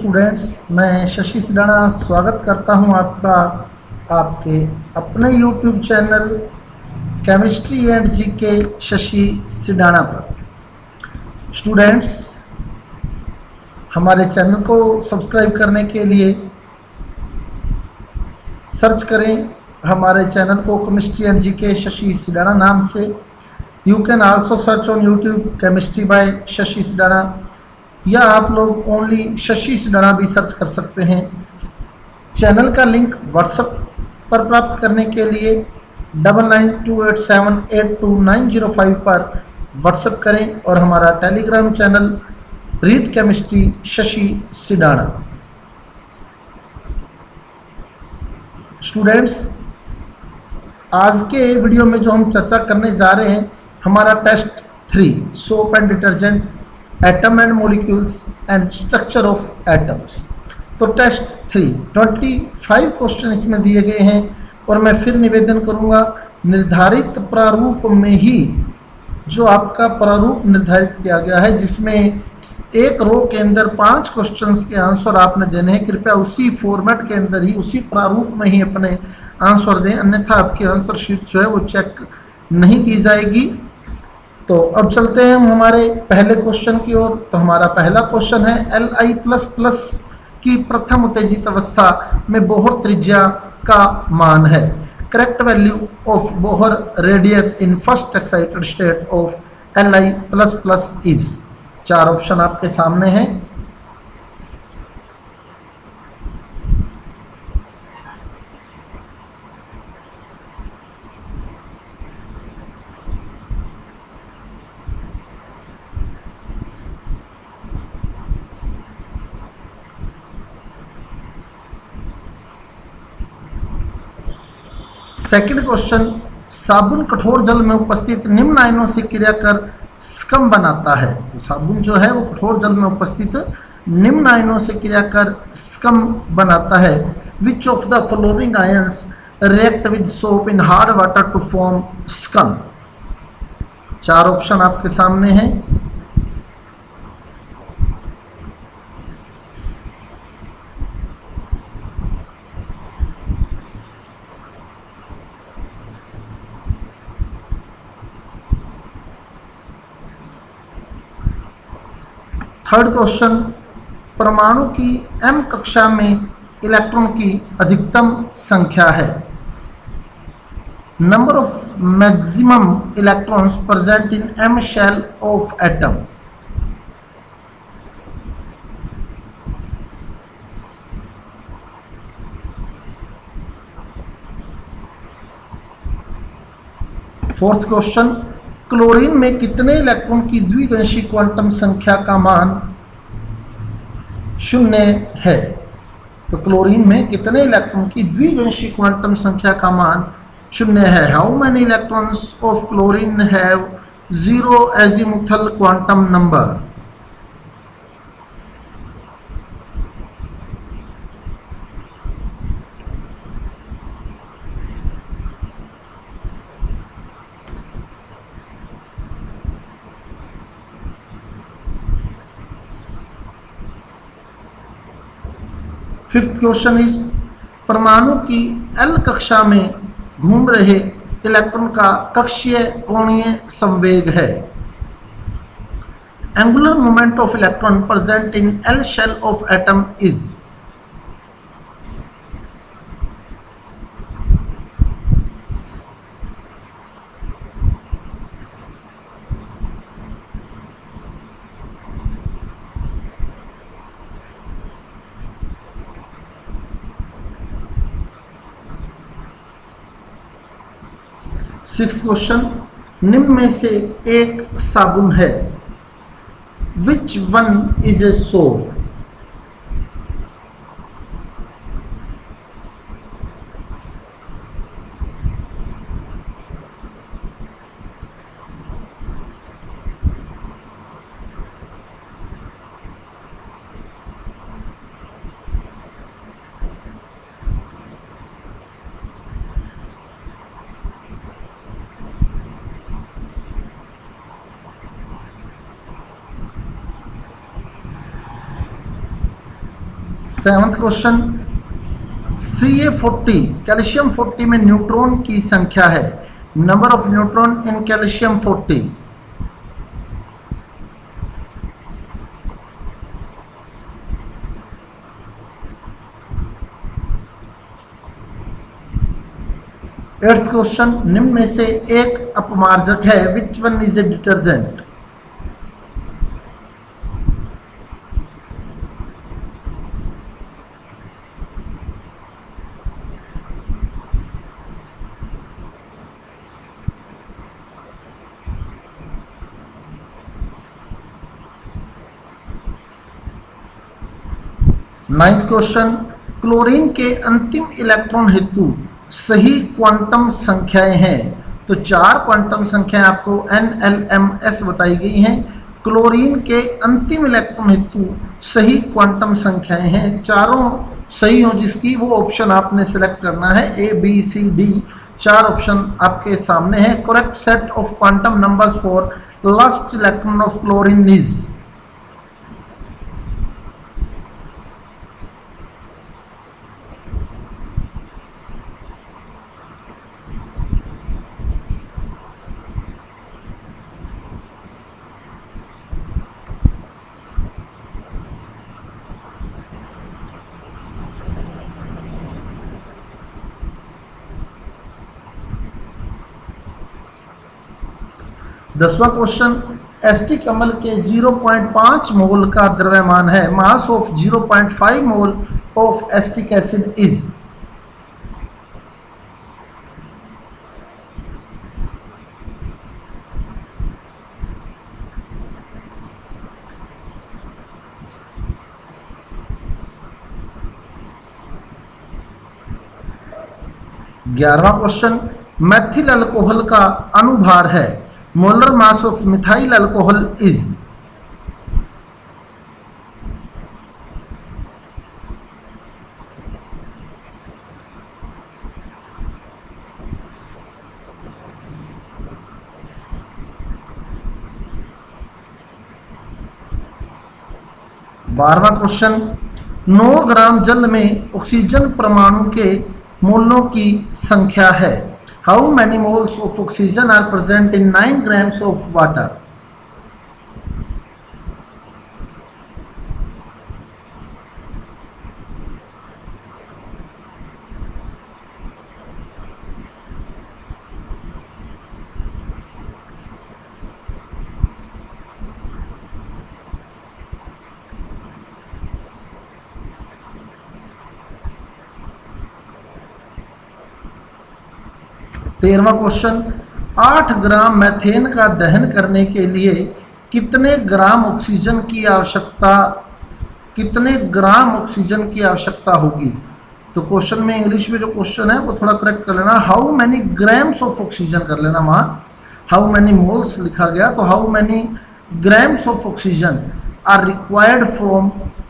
Students, मैं शशि सिडाना स्वागत करता हूं आपका आपके अपने YouTube channel chemistry and GK Shashi Sidana पर। स्टूडेंट्स, हमारे चैनल को सब्सक्राइब करने के लिए सर्च करें हमारे चैनल को chemistry and GK Shashi Sidana नाम से। You can also search on YouTube chemistry bye Shashi Sidana, या आप लोग ओनली शशि सिडाना भी सर्च कर सकते हैं। चैनल का लिंक व्हाट्सएप पर प्राप्त करने के लिए 9928782905 पर व्हाट्सएप करें और हमारा Telegram channel read chemistry Shashi Sidana. Students, आज के वीडियो में जो हम चर्चा करने जा रहे हैं, हमारा test 3 soap and detergents, atom and molecules and structure of atoms. तो टेस्ट 3 25 क्वेश्चन इसमें दिए गए हैं और मैं फिर निवेदन करूंगा, निर्धारित प्रारूप में ही जो आपका प्रारूप निर्धारित किया गया है, जिसमें एक रो के अंदर 5 क्वेश्चंस के आंसर आपने देने हैं, कृपया उसी फॉर्मेट के अंदर ही, उसी प्रारूप में ही अपने आंसर दें, अन्यथा आपकी आंसर शीट जो है वो चेक नहीं की जाएगी। तो अब चलते हैं हम हमारे पहले क्वेश्चन की ओर। तो हमारा पहला क्वेश्चन है, Li++ की प्रथम उत्तेजित अवस्था में बोहर त्रिज्या का मान है। Correct value of Bohr radius in first excited state of Li++ is. 4 option आपके सामने हैं। सेकंड क्वेश्चन, साबुन कठोर जल में उपस्थित निम्न आयनों से क्रिया कर स्कम बनाता है। तो साबुन जो है वो कठोर जल में उपस्थित निम्न आयनों से क्रिया कर स्कम बनाता है। Which of the following ions react with soap in hard water to form scum. 4 option आपके सामने हैं। थर्ड क्वेश्चन, परमाणु की m कक्षा में इलेक्ट्रॉन की अधिकतम संख्या है। Number of maximum electrons present in m shell of atom. Fourth question, chlorine में कितने इलेक्ट्रॉन की द्विअंशी क्वांटम संख्या का मान 0 है। तो क्लोरीन में कितने इलेक्ट्रॉन की द्विअंशी क्वांटम संख्या का मान 0 है। How many electrons of chlorine have 0 azimuthal quantum number. Fifth question is, परमाणु की L कक्षा में घूम रहे इलेक्ट्रॉन का कक्षीय कोणीय संवेग है। Angular moment of electron present in L shell of atom is. Sixth question, निम्न में से एक साबुन है। Which one is a soap. Seventh question, Ca40 calcium 40 में न्यूट्रॉन की संख्या है, number of neutron in calcium 40। Eighth question, निम्न में से एक अपमार्जक है, which one is a detergent. Ninth question, chlorine के अंतिम इलेक्ट्रॉन हेतु सही क्वांटम संख्याएं हैं, तो 4 क्वांटम संख्याएं आपको NLMS बताई गई हैं। क्लोरीन के अंतिम इलेक्ट्रॉन हेतु सही क्वांटम संख्याएं हैं, चारों सही हो जिसकी वो ऑप्शन आपने सेलेक्ट करना है, ABCD 4 ऑप्शन आपके सामने है। Correct set of quantum numbers for last electron of chlorine is. 10वां क्वेश्चन, एस्टिक अम्ल के 0.5 मोल का द्रव्यमान है, mass of 0.5 mole of acetic acid is. ग्यारहवां क्वेश्चन, मैथिल अल्कोहल का अनुभार है, molar mass of methyl alcohol is. बारहवां क्वेश्चन, 9 ग्राम जल में ऑक्सीजन परमाणु के मोलों की संख्या है, how many moles of oxygen are present in 9 grams of water. तेरहवां question, 8 gram methane का दहन करने के लिए कितने ग्राम ऑक्सीजन की आवश्यकता होगी। तो क्वेश्चन में इंग्लिश में जो क्वेश्चन है वो थोड़ा करेक्ट कर लेना, how many grams of oxygen कर लेना, वहाँ हाउ मैनी मोल्स लिखा गया तो how many grams of oxygen are required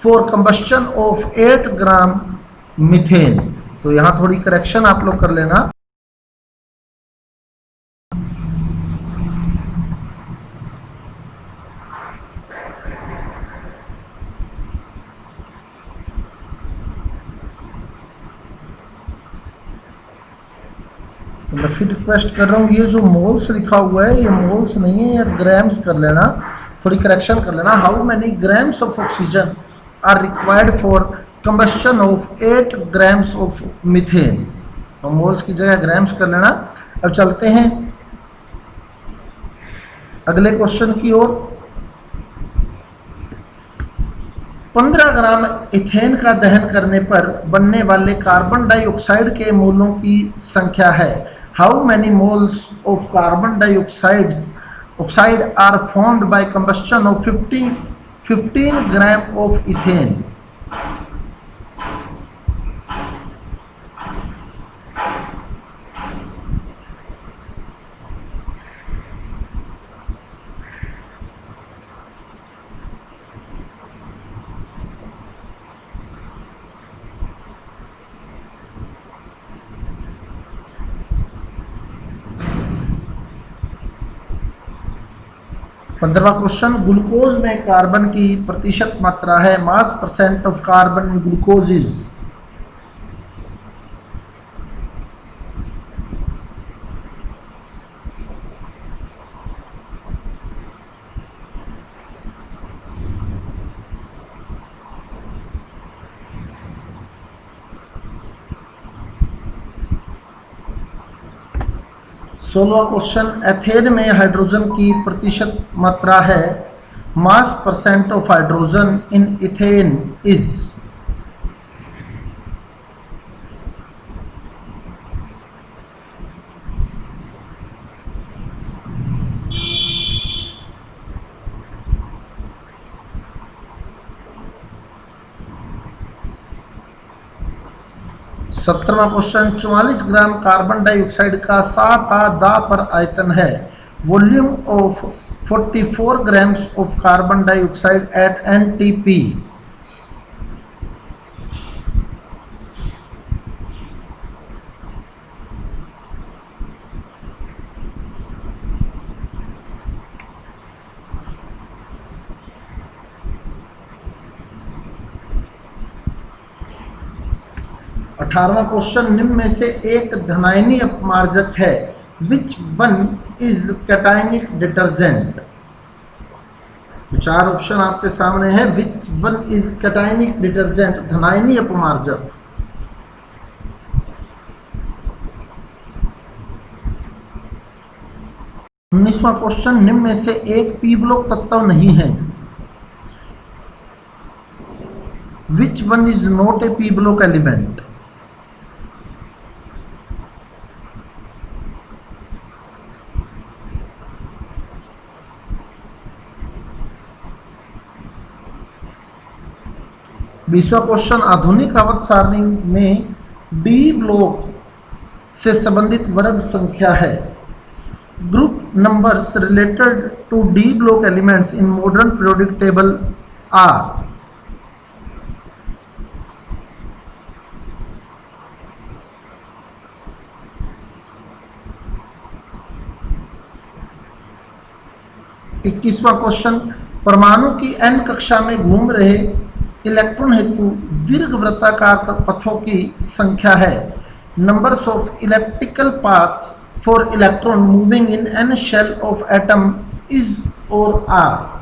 for combustion of 8 gram methane. तो यहाँ थोड़ी करेक्शन आप लोग कर लेना। तो मैं फिर रिक्वेस्ट कर रहा हूँ, ये जो मोल्स लिखा हुआ है ये मोल्स नहीं है, ये ग्राम्स कर लेना, थोड़ी करेक्शन कर लेना। How many grams of oxygen are required for combustion of 8 grams of methane, तो मोल्स की जगह ग्राम्स कर लेना। अब चलते हैं अगले क्वेश्चन की ओर। 15 ग्राम इथेन का दहन करने पर बनने वाले कार्बन डाइऑक्साइड के मोलों की संख्या है, how many moles of carbon dioxide are formed by combustion of 15 gram of ethane. 15वां क्वेश्चन, ग्लूकोज में कार्बन की प्रतिशत मात्रा है, mass percent of carbon in glucose is. 16वां क्वेश्चन, एथेन में हाइड्रोजन की प्रतिशत मात्रा है, mass percent of hydrogen in ethane is. 17वां क्वेश्चन, 44 ग्राम कार्बन डाइऑक्साइड का सा पर आयतन है, volume of 44 grams of carbon dioxide eight NTP। 18वां क्वेश्चन, निम्न में से एक धनायनीय अपमार्जक है, which one is cationic detergent. तो चार ऑप्शन आपके सामने है, which one is cationic detergent, धनायनीय अपमार्जक। 19वां क्वेश्चन, निम्न में से एक पी ब्लॉक तत्व नहीं है, which one is not a P block element. 20वां क्वेश्चन, आधुनिक आवर्त सारणी में डी ब्लॉक से संबंधित वर्ग संख्या है, group numbers related to D block elements in modern periodic table are. इक्कीसवां क्वेश्चन, परमाणु की n कक्षा में घूम रहे इलेक्ट्रॉन हेतु दीर्घ वृत्ताकार पथों की संख्या है, numbers of electrical paths for electron moving in n shell of atom is और आर।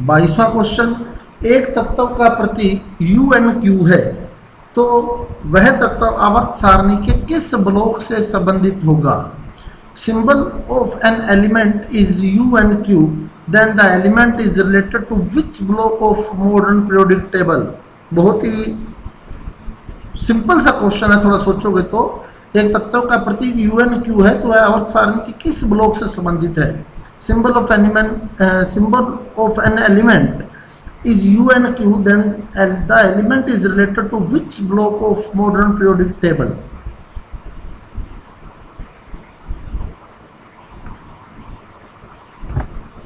22वां क्वेश्चन, एक तत्व का प्रतीक UNQ है, तो वह तत्व आवर्त सारणी के किस ब्लॉक से संबंधित होगा। Symbol of an element is UNQ, then the element is related to which block of modern periodic table. बहुत ही सिंपल सा क्वेश्चन है, थोड़ा सोचोगे तो। एक तत्व का प्रतीक UNQ है, तो वह आवर्त सारणी के किस ब्लॉक से संबंधित है। symbol of an element is UNQ, then the element is related to which block of modern periodic table।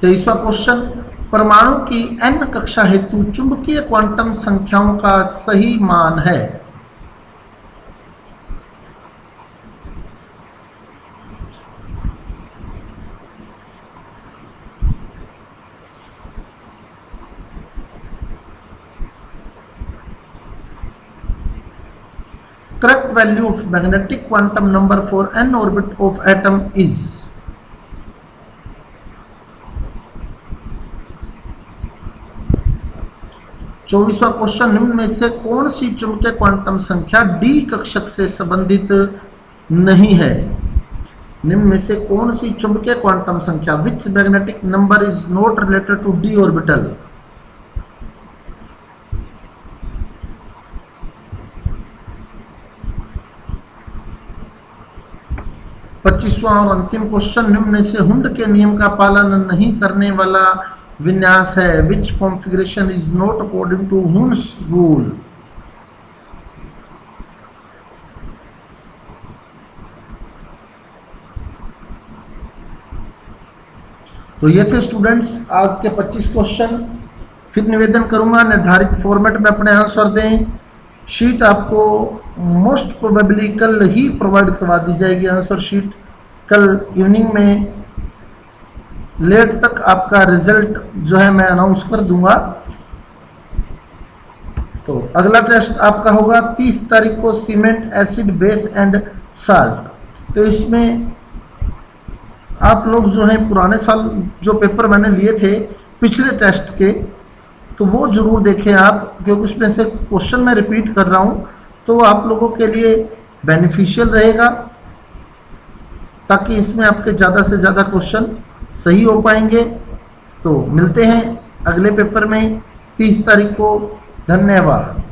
23वां क्वेश्चन, परमाणु की n कक्षा हेतु चुंबकीय क्वांटम संख्याओं का सही मान है। Correct value of magnetic quantum number for n orbit of atom is। 24वां क्वेश्चन, निम्न में से कौन सी चुंबकीय क्वांटम संख्या d कक्षक से संबंधित नहीं है। निम्न में से कौन सी चुंबकीय क्वांटम संख्या, which magnetic number is not related to d orbital. 25वां और अंतिम क्वेश्चन, निम्न में से हुंड के नियम का पालन नहीं करने वाला विन्यास है, which configuration is not according to Hund's rule. 26 तो ये थे स्टूडेंट्स आज के 25 क्वेश्चन। फिर निवेदन करूंगा निर्धारित फॉर्मेट में अपने आंसर दें। शीट आपको मोस्ट प्रोबेबली कल ही प्रोवाइड करवा दी जाएगी, आंसर शीट कल इवनिंग में लेट तक आपका रिजल्ट जो है मैं अनाउंस कर दूंगा। तो अगला टेस्ट आपका होगा 30 तारीख को cement, acid, base and salt. तो इसमें आप लोग जो है पुराने साल जो पेपर मैंने लिए थे पिछले टेस्ट के, तो वो जरूर देखें आप, क्योंकि उसमें से क्वेश्चन मैं रिपीट कर रहा हूँ तो वो आप लोगों के लिए बेनिफिशियल रहेगा, ताकि इसमें आपके ज़्यादा से ज़्यादा क्वेश्चन सही हो पाएंगे। तो मिलते हैं अगले पेपर में 30 तारीख को। धन्यवाद।